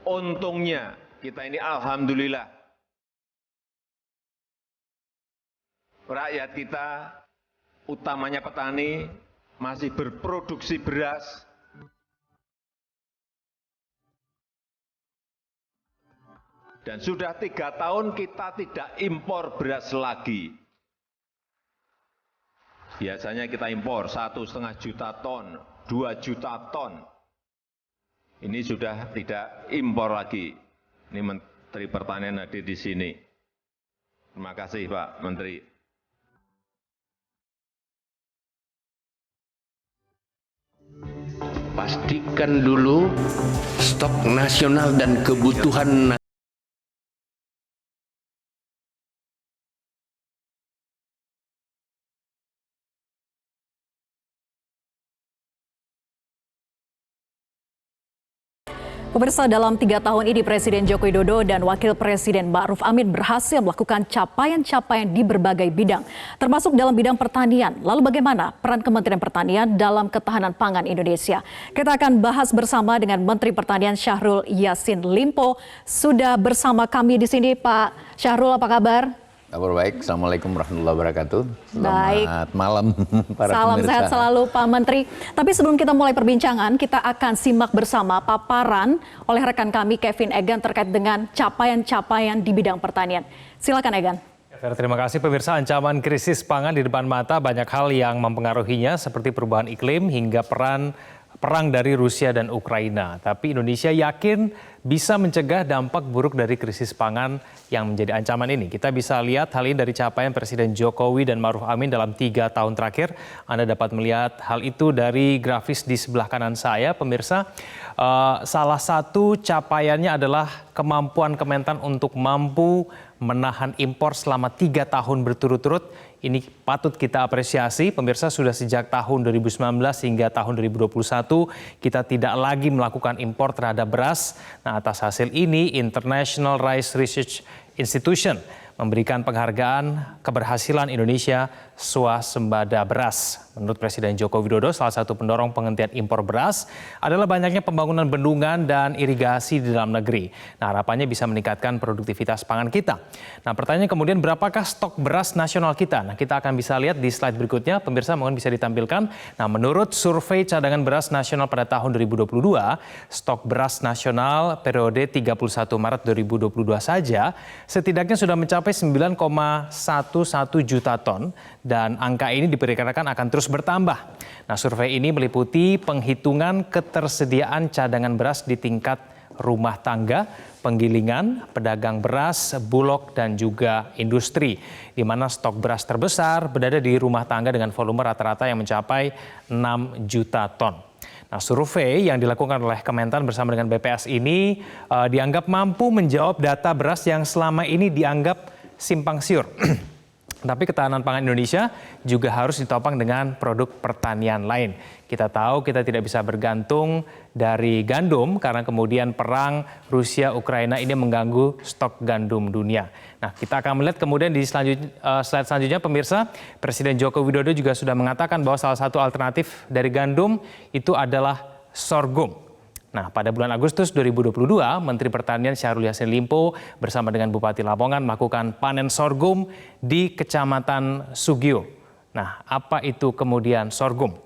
Untungnya kita ini alhamdulillah rakyat kita, utamanya petani, masih berproduksi beras. Dan sudah 3 tahun kita tidak impor beras lagi. Biasanya kita impor 1,5 juta ton, 2 juta ton. Ini sudah tidak impor lagi. Ini Menteri Pertanian hadir di sini. Terima kasih Pak Menteri. Pastikan dulu stok nasional dan kebutuhan Pemirsa, dalam 3 tahun ini Presiden Joko Widodo dan Wakil Presiden Ma'ruf Amin berhasil melakukan capaian-capaian di berbagai bidang, termasuk dalam bidang pertanian. Lalu bagaimana peran Kementerian Pertanian dalam ketahanan pangan Indonesia? Kita akan bahas bersama dengan Menteri Pertanian Syahrul Yassin Limpo. Sudah bersama kami di sini, Pak Syahrul, apa kabar? Kabar baik, Assalamualaikum warahmatullahi wabarakatuh. Baik. Selamat malam para Salam pemirsa. sehat selalu Pak Menteri. Tapi sebelum kita mulai perbincangan, kita akan simak bersama paparan oleh rekan kami Kevin Egan terkait dengan capaian-capaian di bidang pertanian. Silakan Egan. Terima kasih pemirsa. Ancaman krisis pangan di depan mata, banyak hal yang mempengaruhinya seperti perubahan iklim hingga perang dari Rusia dan Ukraina. Tapi Indonesia yakin bisa mencegah dampak buruk dari krisis pangan yang menjadi ancaman ini. Kita bisa lihat hal ini dari capaian Presiden Jokowi dan Ma'ruf Amin dalam 3 tahun terakhir. Anda dapat melihat hal itu dari grafis di sebelah kanan saya, pemirsa. Salah satu capaiannya adalah kemampuan Kementan untuk mampu menahan impor selama 3 tahun berturut-turut. Ini patut kita apresiasi. Pemirsa, sudah sejak tahun 2019 hingga tahun 2021 kita tidak lagi melakukan impor terhadap beras. Nah, atas hasil ini International Rice Research Institution memberikan penghargaan keberhasilan Indonesia swasembada beras. Menurut Presiden Joko Widodo, salah satu pendorong penghentian impor beras adalah banyaknya pembangunan bendungan dan irigasi di dalam negeri. Nah, harapannya bisa meningkatkan produktivitas pangan kita. Nah, pertanyaannya kemudian berapakah stok beras nasional kita? Nah, kita akan bisa lihat di slide berikutnya. Pemirsa, mohon bisa ditampilkan. Nah, menurut survei cadangan beras nasional pada tahun 2022, stok beras nasional periode 31 Maret 2022 saja setidaknya sudah mencapai 9,11 juta ton dan angka ini diperkirakan akan terus bertambah. Nah, survei ini meliputi penghitungan ketersediaan cadangan beras di tingkat rumah tangga, penggilingan, pedagang beras, bulog, dan juga industri, di mana stok beras terbesar berada di rumah tangga dengan volume rata-rata yang mencapai 6 juta ton. Nah, survei yang dilakukan oleh Kementan bersama dengan BPS ini dianggap mampu menjawab data beras yang selama ini dianggap simpang siur. Tapi ketahanan pangan Indonesia juga harus ditopang dengan produk pertanian lain. Kita tahu kita tidak bisa bergantung dari gandum karena kemudian perang Rusia-Ukraina ini mengganggu stok gandum dunia. Nah, kita akan melihat kemudian di slide selanjutnya, pemirsa, Presiden Joko Widodo juga sudah mengatakan bahwa salah satu alternatif dari gandum itu adalah sorghum. Nah, pada bulan Agustus 2022, Menteri Pertanian Syahrul Yassin Limpo bersama dengan Bupati Lamongan melakukan panen sorghum di Kecamatan Sugio. Nah, apa itu kemudian sorghum?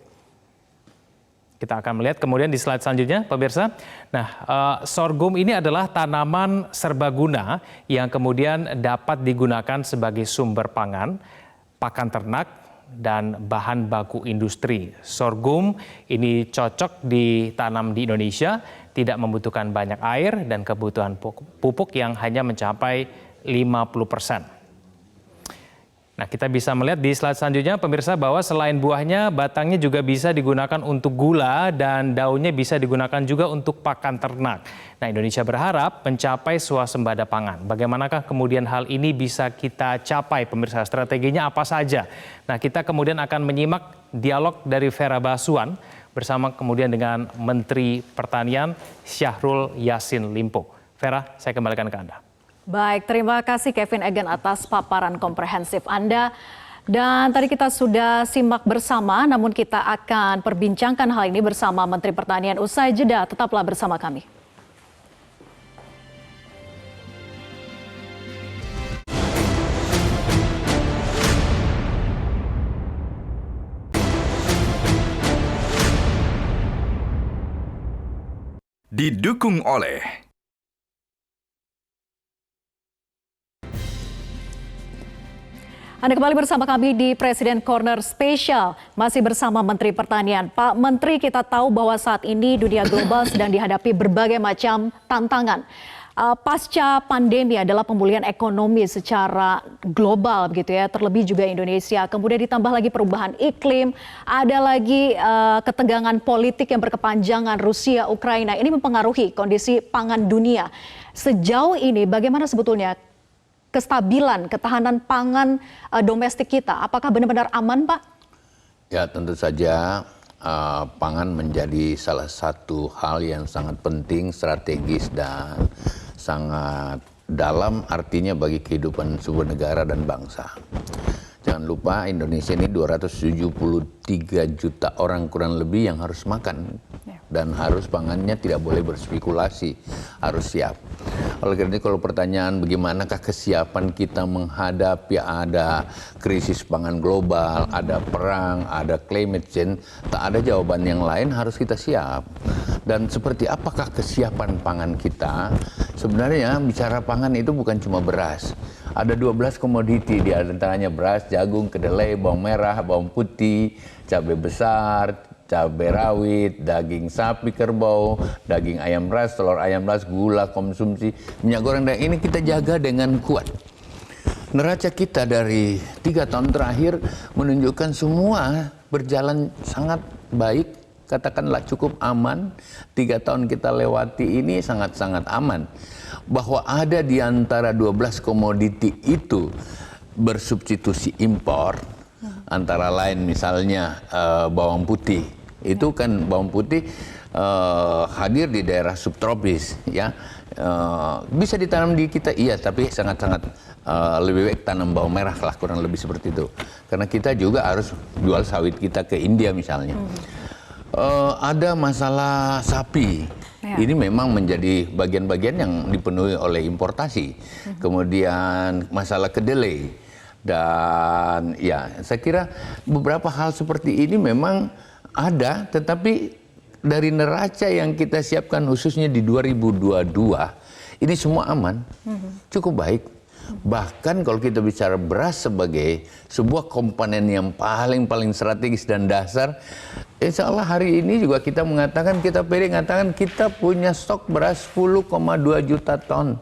Kita akan melihat kemudian di slide selanjutnya, pemirsa. Nah, sorghum ini adalah tanaman serbaguna yang kemudian dapat digunakan sebagai sumber pangan, pakan ternak, dan bahan baku industri. Sorghum ini cocok ditanam di Indonesia, tidak membutuhkan banyak air dan kebutuhan pupuk yang hanya mencapai 50%. Nah, kita bisa melihat di slide selanjutnya, pemirsa, bahwa selain buahnya, batangnya juga bisa digunakan untuk gula dan daunnya bisa digunakan juga untuk pakan ternak. Nah, Indonesia berharap mencapai swasembada pangan. Bagaimanakah kemudian hal ini bisa kita capai, pemirsa? Strateginya apa saja? Nah, kita kemudian akan menyimak dialog dari Vera Basuan bersama kemudian dengan Menteri Pertanian Syahrul Yassin Limpo. Vera, saya kembalikan ke Anda. Baik, terima kasih Kevin Egan atas paparan komprehensif Anda. Dan tadi kita sudah simak bersama, namun kita akan perbincangkan hal ini bersama Menteri Pertanian usai jeda. Tetaplah bersama kami. Didukung oleh Anda kembali bersama kami di Presiden Corner Spesial, masih bersama Menteri Pertanian. Pak Menteri, kita tahu bahwa saat ini dunia global sedang dihadapi berbagai macam tantangan. Pasca pandemi adalah pemulihan ekonomi secara global begitu ya, terlebih juga Indonesia. Kemudian ditambah lagi perubahan iklim, ada lagi ketegangan politik yang berkepanjangan Rusia, Ukraina. Ini mempengaruhi kondisi pangan dunia. Sejauh ini bagaimana sebetulnya kestabilan, ketahanan pangan domestik kita? Apakah benar-benar aman, Pak? Ya, tentu saja pangan menjadi salah satu hal yang sangat penting, strategis, dan sangat dalam artinya bagi kehidupan sebuah negara dan bangsa. Jangan lupa Indonesia ini 273 juta orang kurang lebih yang harus makan. Dan harus pangannya tidak boleh berspekulasi, harus siap. Oleh karena itu kalau pertanyaan bagaimanakah kesiapan kita menghadapi ada krisis pangan global, ada perang, ada climate change, tak ada jawaban yang lain, harus kita siap. Dan seperti apakah kesiapan pangan kita? Sebenarnya bicara pangan itu bukan cuma beras. Ada 12 komoditi, di antaranya beras, jagung, kedelai, bawang merah, bawang putih, cabai besar, cabai rawit, daging sapi kerbau, daging ayam ras, telur ayam ras, gula konsumsi, minyak goreng, dan ini kita jaga dengan kuat. Neraca kita dari 3 tahun terakhir menunjukkan semua berjalan sangat baik, katakanlah cukup aman. 3 tahun kita lewati ini sangat-sangat aman. Bahwa ada di antara 12 komoditi itu bersubstitusi impor, antara lain misalnya bawang putih. Itu kan bawang putih hadir di daerah subtropis, ya. Bisa ditanam di kita, iya, tapi sangat-sangat lebih baik tanam bawang merah lah, kurang lebih seperti itu. Karena kita juga harus jual sawit kita ke India misalnya. Ada masalah sapi. Ya. Ini memang menjadi bagian-bagian yang dipenuhi oleh importasi. Kemudian masalah kedelai. Dan ya, saya kira beberapa hal seperti ini memang ada, tetapi dari neraca yang kita siapkan khususnya di 2022, ini semua aman, cukup baik. Bahkan kalau kita bicara beras sebagai sebuah komponen yang paling strategis dan dasar, insya Allah hari ini juga kita mengatakan, kita pede mengatakan kita punya stok beras 10,2 juta ton.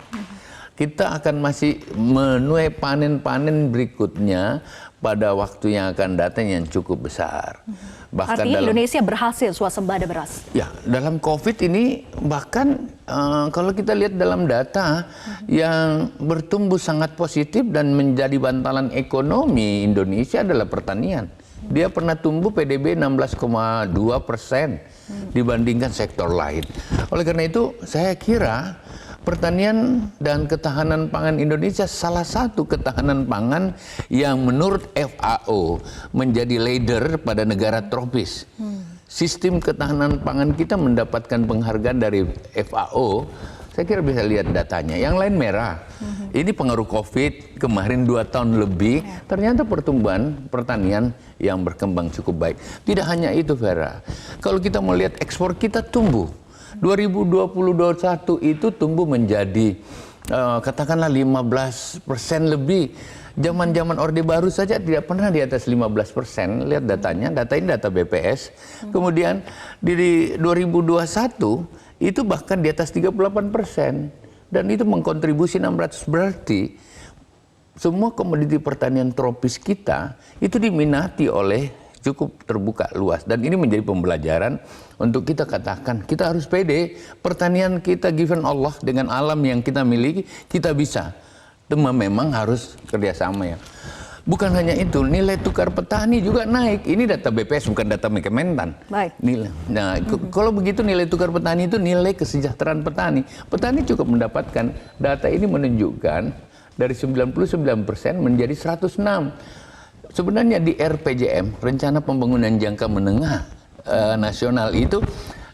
Kita akan masih menuai panen-panen berikutnya pada waktu yang akan datang yang cukup besar. Bahkan artinya Indonesia berhasil swasembada beras. Ya, dalam COVID ini bahkan kalau kita lihat dalam data yang bertumbuh sangat positif dan menjadi bantalan ekonomi Indonesia adalah pertanian. Dia pernah tumbuh PDB 16,2% dibandingkan sektor lain. Oleh karena itu saya kira pertanian dan ketahanan pangan Indonesia salah satu ketahanan pangan yang menurut FAO menjadi leader pada negara tropis. Sistem ketahanan pangan kita mendapatkan penghargaan dari FAO. Saya kira bisa lihat datanya. Yang lain merah. Ini pengaruh COVID kemarin 2 tahun lebih. Ternyata pertumbuhan pertanian yang berkembang cukup baik. Tidak hanya itu, Vera. Kalau kita mau lihat ekspor kita tumbuh. 2020-2021 itu tumbuh menjadi katakanlah 15% lebih. Zaman-zaman Orde Baru saja tidak pernah di atas 15%. Lihat datanya, data ini data BPS. Kemudian di 2021 itu bahkan di atas 38%. Dan itu mengkontribusi 600, berarti semua komoditi pertanian tropis kita itu diminati oleh cukup terbuka luas, dan ini menjadi pembelajaran untuk kita katakan kita harus pede, pertanian kita given Allah dengan alam yang kita miliki, kita bisa. Memang harus kerjasama ya. Bukan hanya itu, nilai tukar petani juga naik. Ini data BPS bukan data Kementan. Baik. Nah, kalau begitu nilai tukar petani itu nilai kesejahteraan petani. Petani cukup mendapatkan, data ini menunjukkan dari 99% menjadi 106. Sebenarnya di RPJM, Rencana Pembangunan Jangka Menengah Nasional itu,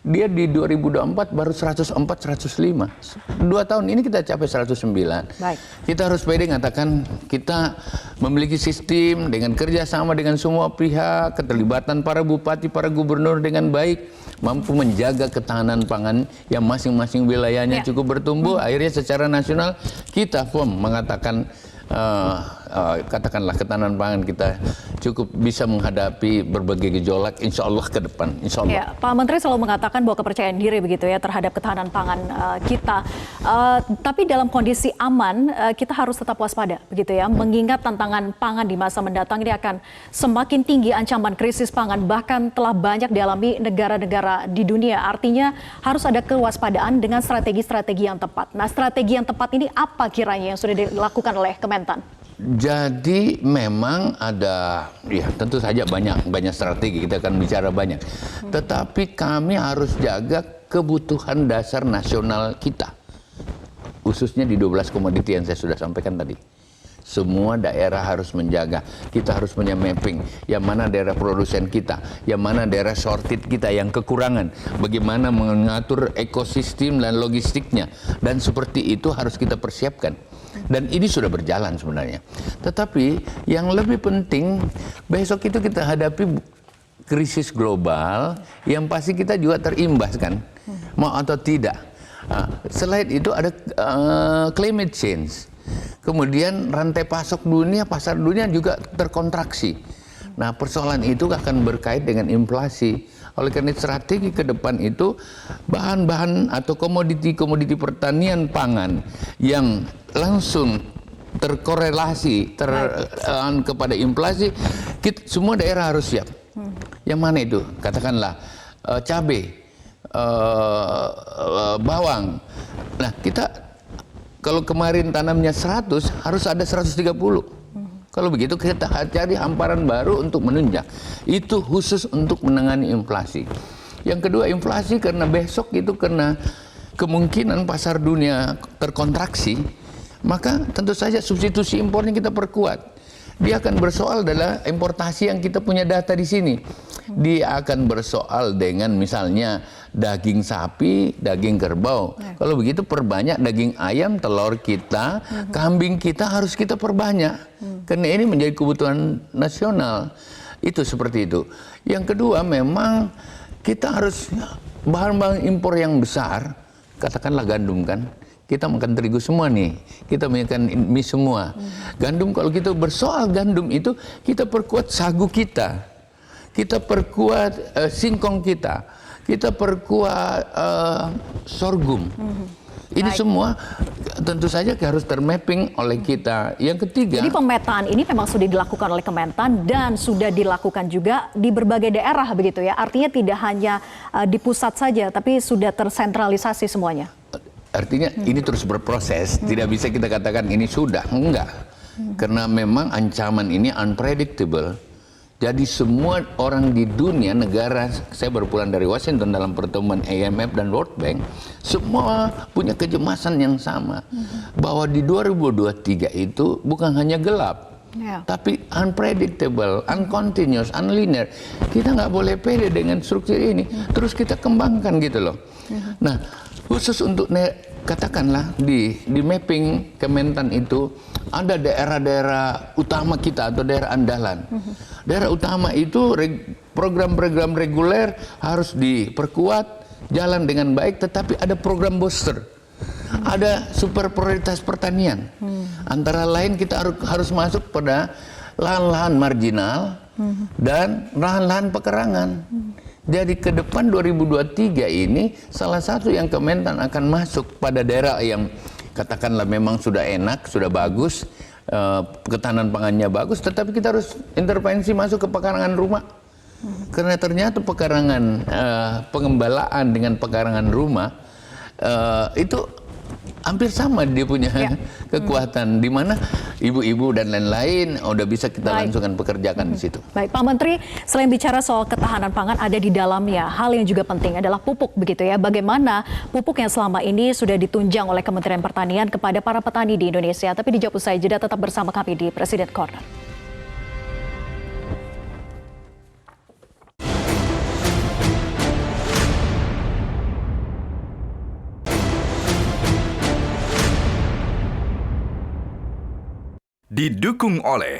dia di 2024 baru 104-105. 2 tahun ini kita capai 109. Baik. Kita harus pede mengatakan kita memiliki sistem dengan kerjasama dengan semua pihak, keterlibatan para bupati, para gubernur dengan baik. mampu menjaga ketahanan pangan yang masing-masing wilayahnya cukup bertumbuh, akhirnya secara nasional kita firm mengatakan katakanlah ketahanan pangan kita cukup bisa menghadapi berbagai gejolak insya Allah ke depan, insya Allah. Ya, Pak Menteri selalu mengatakan bahwa kepercayaan diri begitu ya terhadap ketahanan pangan kita. Tapi dalam kondisi aman kita harus tetap waspada begitu ya, mengingat tantangan pangan di masa mendatang ini akan semakin tinggi ancaman krisis pangan, bahkan telah banyak dialami negara-negara di dunia. Artinya harus ada kewaspadaan dengan strategi-strategi yang tepat. Nah, strategi yang tepat ini apa kiranya yang sudah dilakukan oleh Kementan? Jadi memang ada, ya tentu saja banyak strategi, kita akan bicara banyak. Tetapi kami harus jaga kebutuhan dasar nasional kita. Khususnya di 12 komoditi yang saya sudah sampaikan tadi. Semua daerah harus menjaga, kita harus punya mapping, yang mana daerah produsen kita, yang mana daerah sorted kita yang kekurangan, bagaimana mengatur ekosistem dan logistiknya, dan seperti itu harus kita persiapkan. Dan ini sudah berjalan sebenarnya. Tetapi yang lebih penting, besok itu kita hadapi krisis global yang pasti kita juga terimbas kan, mau atau tidak. Selain itu ada climate change. Kemudian rantai pasok dunia, pasar dunia juga terkontraksi. Nah, persoalan itu akan berkait dengan inflasi. Oleh karena strategi ke depan itu bahan-bahan atau komoditi-komoditi pertanian pangan yang langsung terkorelasi kepada inflasi, semua daerah harus siap. Yang mana itu? Katakanlah cabai, bawang. Nah, kita kalau kemarin tanamnya 100, harus ada 130. Kalau begitu kita cari hamparan baru untuk menunjang. Itu khusus untuk menangani inflasi. Yang kedua, inflasi karena besok itu karena kemungkinan pasar dunia terkontraksi, maka tentu saja substitusi impornya kita perkuat. Dia akan bersoal adalah importasi yang kita punya data di sini. Dia akan bersoal dengan misalnya daging sapi, daging kerbau. Kalau begitu perbanyak daging ayam, telur kita, kambing kita harus kita perbanyak. Karena ini menjadi kebutuhan nasional. Itu seperti itu. Yang kedua memang kita harus bahan-bahan impor yang besar, katakanlah gandum kan. Kita makan terigu semua nih, kita makan mie semua. Gandum, kalau kita bersoal gandum itu, kita perkuat sagu kita perkuat singkong kita perkuat sorghum. Ini semua tentu saja harus termapping oleh kita. Yang ketiga, jadi pemetaan ini memang sudah dilakukan oleh Kementan dan sudah dilakukan juga di berbagai daerah begitu ya. Artinya tidak hanya di pusat saja, tapi sudah tersentralisasi semuanya. Artinya ini terus berproses, tidak bisa kita katakan ini sudah, enggak. Karena memang ancaman ini unpredictable. Jadi semua orang di dunia, negara, saya baru pulang dari Washington dalam pertemuan IMF dan World Bank, semua punya kecemasan yang sama. Bahwa di 2023 itu bukan hanya gelap, tapi unpredictable, uncontinuous, unlinear. Kita nggak boleh pede dengan struktur ini, terus kita kembangkan gitu loh. Nah, khusus untuk katakanlah di mapping Kementan itu ada daerah-daerah utama kita atau daerah andalan. Daerah utama itu program-program reguler harus diperkuat, jalan dengan baik, tetapi ada program booster. Ada super prioritas pertanian. Antara lain kita harus masuk pada lahan-lahan marginal dan lahan-lahan pekerangan. Jadi ke depan 2023 ini salah satu yang Kementan akan masuk pada daerah yang katakanlah memang sudah enak, sudah bagus, ketahanan pangannya bagus, tetapi kita harus intervensi masuk ke pekarangan rumah. Karena ternyata pekarangan pengembalaan dengan pekarangan rumah itu hampir sama dia punya kekuatan, di mana ibu-ibu dan lain-lain udah bisa kita langsungkan pekerjakan di situ. Baik, Pak Menteri, selain bicara soal ketahanan pangan, ada di dalamnya hal yang juga penting adalah pupuk begitu ya. Bagaimana pupuk yang selama ini sudah ditunjang oleh Kementerian Pertanian kepada para petani di Indonesia. Tapi dijawab usai jeda, tetap bersama kami di Presiden Corner. Didukung oleh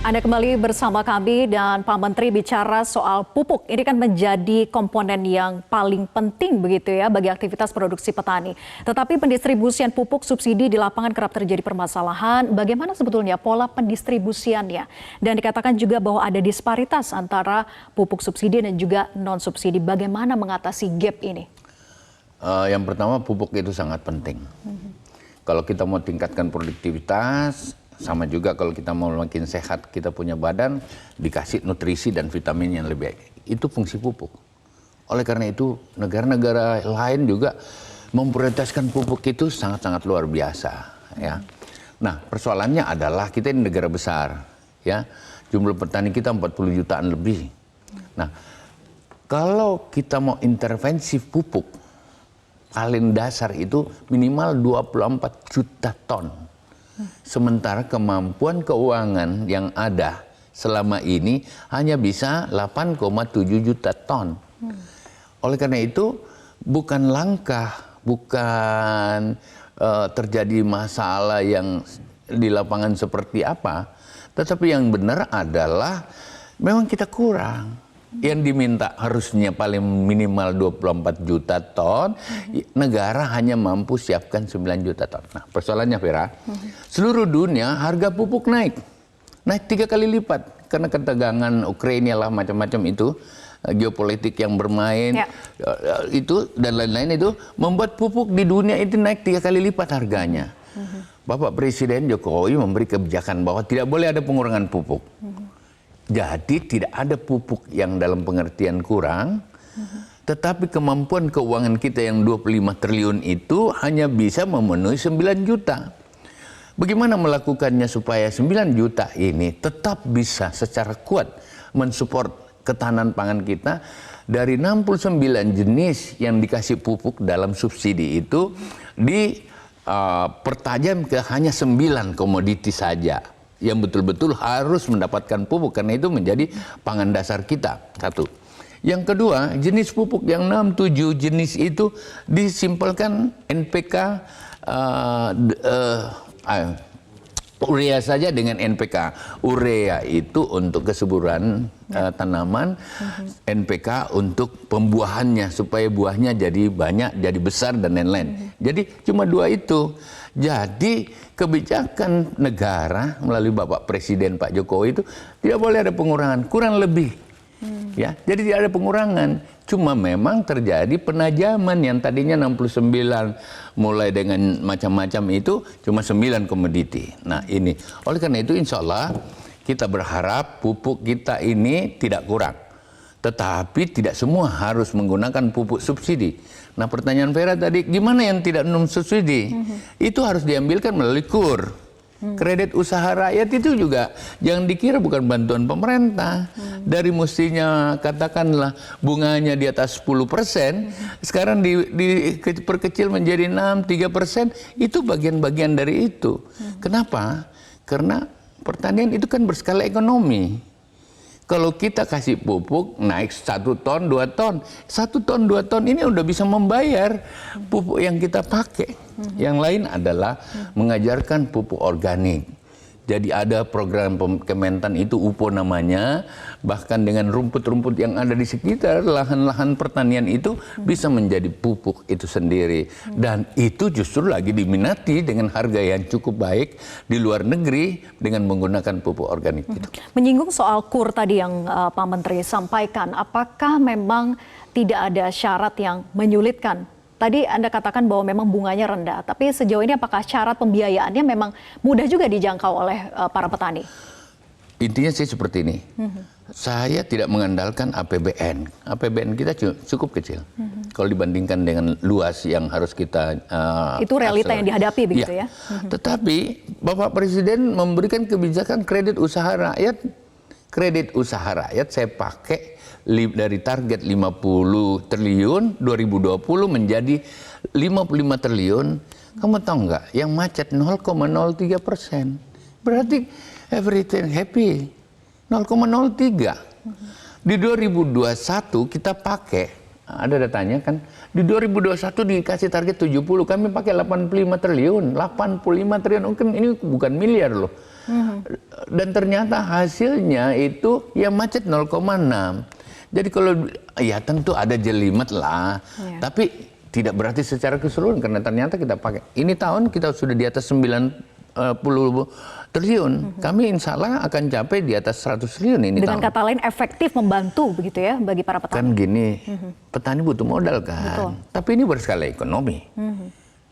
Anda kembali bersama kami dan Pak Menteri bicara soal pupuk. Ini kan menjadi komponen yang paling penting begitu ya bagi aktivitas produksi petani. Tetapi pendistribusian pupuk subsidi di lapangan kerap terjadi permasalahan. Bagaimana sebetulnya pola pendistribusiannya? Dan dikatakan juga bahwa ada disparitas antara pupuk subsidi dan juga non-subsidi. Bagaimana mengatasi gap ini? Yang pertama, pupuk itu sangat penting. Kalau kita mau tingkatkan produktivitas, sama juga kalau kita mau makin sehat, kita punya badan, dikasih nutrisi dan vitamin yang lebih baik. Itu fungsi pupuk. Oleh karena itu, negara-negara lain juga memprioritaskan pupuk itu sangat-sangat luar biasa. Ya. Nah, persoalannya adalah kita ini negara besar. Ya. Jumlah petani kita 40 jutaan lebih. Nah, kalau kita mau intervensi pupuk, paling dasar itu minimal 24 juta ton. Sementara kemampuan keuangan yang ada selama ini hanya bisa 8,7 juta ton. Oleh karena itu bukan langkah, bukan terjadi masalah yang di lapangan seperti apa, tetapi yang benar adalah memang kita kurang. Yang diminta harusnya paling minimal 24 juta ton, negara hanya mampu siapkan 9 juta ton. Nah, persoalannya Vera, seluruh dunia harga pupuk naik 3 kali lipat karena ketegangan Ukraina lah macam-macam itu, geopolitik yang bermain, itu dan lain-lain itu membuat pupuk di dunia itu naik 3 kali lipat harganya. Bapak Presiden Jokowi memberi kebijakan bahwa tidak boleh ada pengurangan pupuk. Jadi tidak ada pupuk yang dalam pengertian kurang, tetapi kemampuan keuangan kita yang 25 triliun itu hanya bisa memenuhi 9 juta. Bagaimana melakukannya supaya 9 juta ini tetap bisa secara kuat mensupport ketahanan pangan kita? Dari 69 jenis yang dikasih pupuk dalam subsidi itu pertajam ke hanya 9 komoditi saja yang betul-betul harus mendapatkan pupuk, karena itu menjadi pangan dasar kita. Satu. Yang kedua, jenis pupuk yang 6-7 jenis itu disimpulkan NPK urea saja dengan NPK. Urea itu untuk kesuburan tanaman, NPK untuk pembuahannya supaya buahnya jadi banyak, jadi besar dan lain-lain. Jadi cuma 2 itu. Jadi kebijakan negara melalui Bapak Presiden Pak Jokowi itu tidak boleh ada pengurangan, kurang lebih. Ya, jadi tidak ada pengurangan. Cuma memang terjadi penajaman yang tadinya 69 mulai dengan macam-macam itu cuma 9 komoditi. Nah, ini. Oleh karena itu insya Allah kita berharap pupuk kita ini tidak kurang. Tetapi tidak semua harus menggunakan pupuk subsidi. Nah, pertanyaan Vera tadi, gimana yang tidak non-subsidi? Itu harus diambilkan melalui KUR. Kredit usaha rakyat itu juga jangan dikira bukan bantuan pemerintah. Dari mestinya katakanlah bunganya di atas 10%, sekarang diperkecil menjadi 6-3%, itu bagian-bagian dari itu. Kenapa? Karena pertanian itu kan berskala ekonomi. Kalau kita kasih pupuk naik 1 ton, 2 ton. 1 ton, 2 ton ini udah bisa membayar pupuk yang kita pakai. Yang lain adalah mengajarkan pupuk organik. Jadi ada program Kementan itu UPO namanya, bahkan dengan rumput-rumput yang ada di sekitar lahan-lahan pertanian itu bisa menjadi pupuk itu sendiri. Dan itu justru lagi diminati dengan harga yang cukup baik di luar negeri dengan menggunakan pupuk organik itu. Menyinggung soal KUR tadi yang Pak Menteri sampaikan, apakah memang tidak ada syarat yang menyulitkan? Tadi Anda katakan bahwa memang bunganya rendah, tapi sejauh ini apakah syarat pembiayaannya memang mudah juga dijangkau oleh para petani? Intinya sih seperti ini, saya tidak mengandalkan APBN. APBN kita cukup kecil kalau dibandingkan dengan luas yang harus kita itu realita yang dihadapi begitu ya. Tetapi Bapak Presiden memberikan kebijakan kredit usaha rakyat. Kredit usaha rakyat saya pakai dari target 50 triliun 2020 menjadi 55 triliun. Kamu tahu nggak? Yang macet 0,03%. Berarti everything happy. 0,03. Di 2021 kita pakai, ada datanya kan, di 2021 dikasih target 70, kami pakai 85 triliun. 85 triliun, mungkin ini bukan miliar loh. Dan ternyata hasilnya itu ya macet 0,6. Jadi kalau ya tentu ada jelimet lah, tapi tidak berarti secara keseluruhan karena ternyata kita pakai. Ini tahun kita sudah di atas 90 triliun. Kami insya Allah akan capai di atas 100 triliun ini Dengan tahun. kata lain efektif membantu begitu ya bagi para petani. Kan gini, petani butuh modal kan. Betul. Tapi ini berskala ekonomi.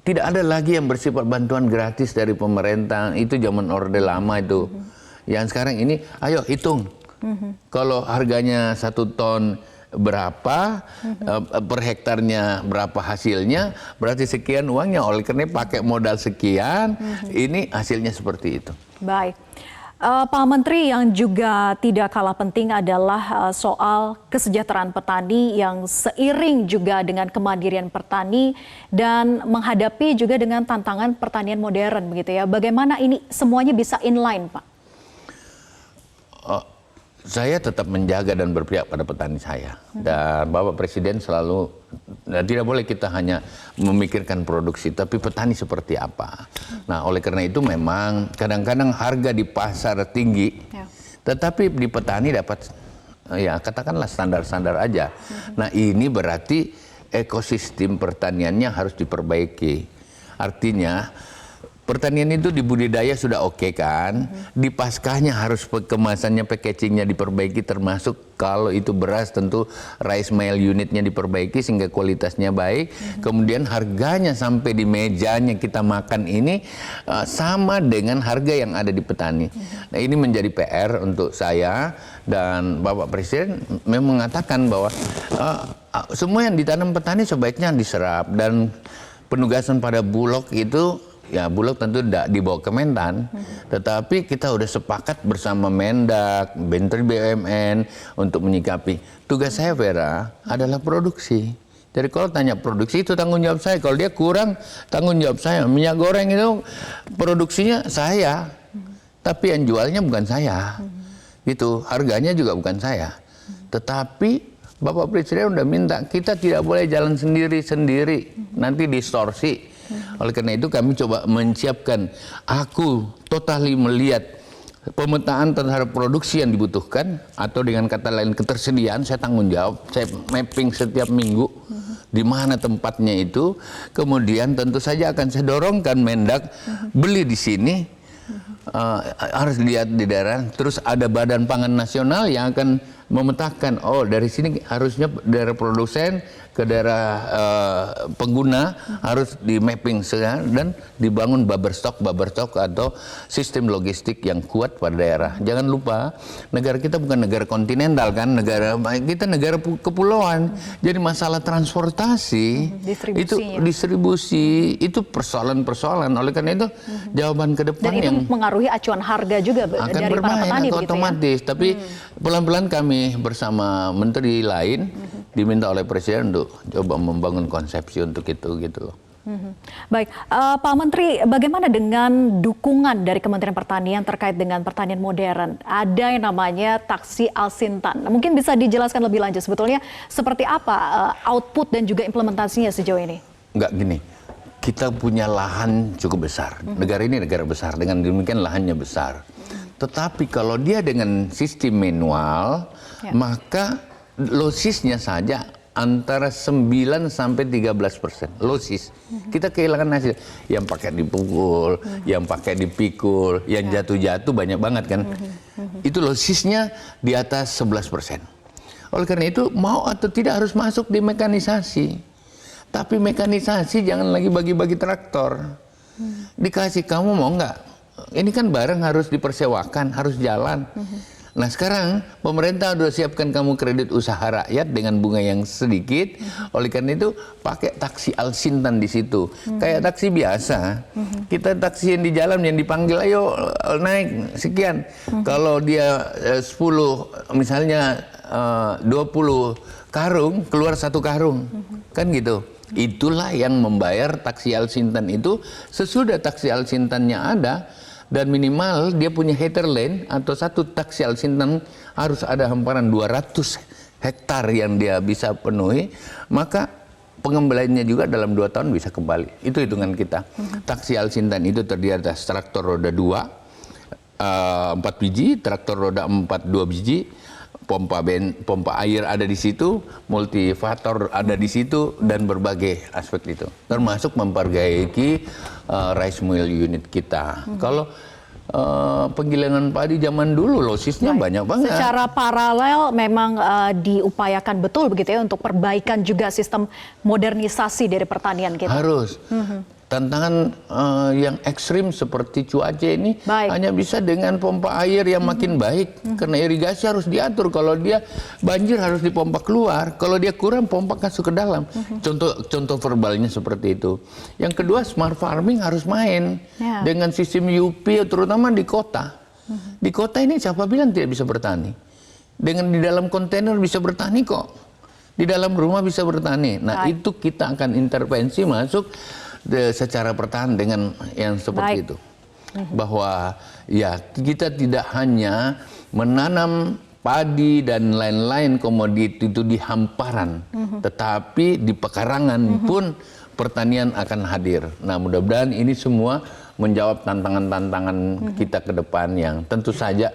Tidak ada lagi yang bersifat bantuan gratis dari pemerintah. Itu zaman Orde Lama itu. Yang sekarang ini, ayo hitung. Kalau harganya 1 ton berapa, per hektarnya berapa hasilnya, berarti sekian uangnya. Oleh karena pakai modal sekian, ini hasilnya seperti itu. Baik. Pak Menteri, yang juga tidak kalah penting adalah soal kesejahteraan petani yang seiring juga dengan kemandirian petani dan menghadapi juga dengan tantangan pertanian modern begitu ya. Bagaimana ini semuanya bisa inline, Pak? Saya tetap menjaga dan berpihak pada petani saya. Dan Bapak Presiden selalu, tidak boleh kita hanya memikirkan produksi, tapi petani seperti apa. Nah, oleh karena itu memang kadang-kadang harga di pasar tinggi, tetapi di petani dapat, ya katakanlah standar-standar aja. Nah, ini berarti ekosistem pertaniannya harus diperbaiki. Artinya, pertanian itu di budidaya sudah oke kan, di paskahnya harus kemasannya, packagingnya diperbaiki, termasuk kalau itu beras tentu rice mill unitnya diperbaiki sehingga kualitasnya baik, kemudian harganya sampai di mejanya kita makan ini sama dengan harga yang ada di petani. Nah, ini menjadi PR untuk saya dan Bapak Presiden memang mengatakan bahwa semua yang ditanam petani sebaiknya diserap, dan penugasan pada Bulog itu, ya Bulog tentu tidak dibawa ke Mentan, tetapi kita udah sepakat bersama Mendak, Menteri BUMN untuk menyikapi. Tugas saya Vera adalah produksi. Jadi kalau tanya produksi itu tanggung jawab saya. Kalau dia kurang, tanggung jawab saya. Minyak goreng itu produksinya saya, tapi yang jualnya bukan saya. Gitu, harganya juga bukan saya. Tetapi Bapak Presiden udah minta kita tidak boleh jalan sendiri-sendiri, nanti distorsi. Oleh karena itu kami coba menyiapkan, aku totally melihat pemetaan terhadap produksi yang dibutuhkan, atau dengan kata lain ketersediaan, saya tanggung jawab, saya mapping setiap minggu di mana tempatnya itu. Kemudian tentu saja akan saya dorongkan Mendak beli di sini, harus lihat di daerah. Terus ada Badan Pangan Nasional yang akan memetakan, oh dari sini harusnya daerah produsen ke daerah pengguna harus di mapping dan dibangun buffer stock atau sistem logistik yang kuat pada daerah. Jangan lupa negara kita bukan negara kontinental kan, kita negara kepulauan. Jadi masalah transportasi itu distribusi itu persoalan-persoalan. Oleh karena itu jawaban ke depan dan itu yang mengaruhi acuan harga juga akan dari para petani begitu otomatis ya? Tapi pelan-pelan kami bersama menteri lain diminta oleh Presiden untuk coba membangun konsepsi untuk itu gitu loh. Baik, Pak Menteri, bagaimana dengan dukungan dari Kementerian Pertanian terkait dengan pertanian modern? Ada yang namanya taksi Al-Sintan. Mungkin bisa dijelaskan lebih lanjut sebetulnya seperti apa output dan juga implementasinya sejauh ini? Enggak gini, kita punya lahan cukup besar. Negara ini negara besar, dengan demikian lahannya besar. Tetapi kalau dia dengan sistem manual, maka losisnya saja antara 9 sampai 13% losis. Kita kehilangan hasil. Yang pakai dipukul, yang pakai dipikul, yang jatuh-jatuh banyak banget kan. Itu losisnya di atas 11%. Oleh karena itu mau atau tidak harus masuk di mekanisasi. Tapi mekanisasi jangan lagi bagi-bagi traktor. Dikasih, kamu mau nggak? Ini kan barang harus dipersewakan, harus jalan. Nah sekarang pemerintah sudah siapkan kamu kredit usaha rakyat dengan bunga yang sedikit. Oleh karena itu pakai taksi Al-Sintan di situ. Kayak taksi biasa. Kita taksi yang di jalan yang dipanggil, ayo naik sekian. Kalau dia 10 misalnya 20 karung, keluar 1 karung. Kan gitu. Itulah yang membayar taksi Al-Sintan itu sesudah taksi Al-Sintannya ada. Dan minimal dia punya header lane atau satu taksi Al-Sintan harus ada hamparan 200 hektar yang dia bisa penuhi, maka pengembaliannya juga dalam 2 tahun bisa kembali. Itu hitungan kita. Taksi Al-Sintan itu terdiri atas traktor roda 2, 4 biji, traktor roda 4 2 biji, pompa air ada di situ, multivator ada di situ, dan berbagai aspek itu. Termasuk memperbaiki rice mill unit kita. Kalau penggilingan padi zaman dulu losisnya banyak banget. Secara paralel memang diupayakan betul begitu ya untuk perbaikan juga sistem modernisasi dari pertanian kita. Harus. Tantangan yang ekstrim seperti cuaca ini hanya bisa dengan pompa air yang makin baik. Karena irigasi harus diatur. Kalau dia banjir harus dipompa keluar. Kalau dia kurang, pompa masuk ke dalam. Contoh verbalnya seperti itu. Yang kedua, smart farming harus main dengan sistem UP, terutama di kota. Di kota ini siapa bilang tidak bisa bertani? Dengan di dalam kontainer bisa bertani kok. Di dalam rumah bisa bertani. Nah, itu kita akan intervensi masuk secara pertahanan dengan yang seperti itu. Bahwa ya kita tidak hanya menanam padi dan lain-lain komoditi itu di hamparan, tetapi di pekarangan pun pertanian akan hadir. Nah, mudah-mudahan ini semua menjawab tantangan-tantangan kita ke depan yang tentu saja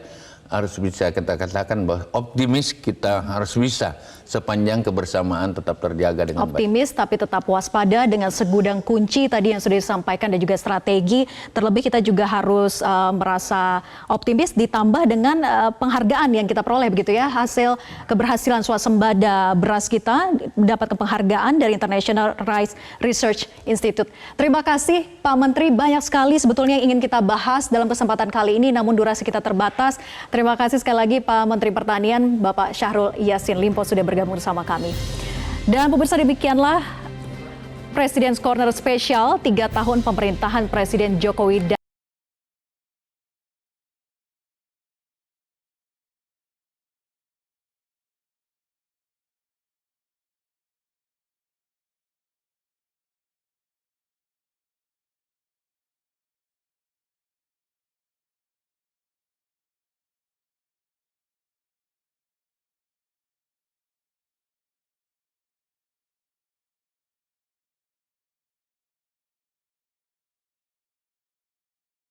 harus bisa kita katakan bahwa optimis kita harus bisa sepanjang kebersamaan tetap terjaga dengan baik. Optimis tapi tetap waspada dengan segudang kunci tadi yang sudah disampaikan dan juga strategi. Terlebih kita juga harus merasa optimis ditambah dengan penghargaan yang kita peroleh begitu ya. Hasil keberhasilan swasembada beras kita mendapatkan penghargaan dari International Rice Research Institute. Terima kasih Pak Menteri, banyak sekali sebetulnya yang ingin kita bahas dalam kesempatan kali ini namun durasi kita terbatas. Terima kasih sekali lagi Pak Menteri Pertanian Bapak Syahrul Yassin Limpo sudah bergabung bersama kami. Dan pemirsa, demikianlah President's Corner Spesial 3 tahun pemerintahan Presiden Jokowi.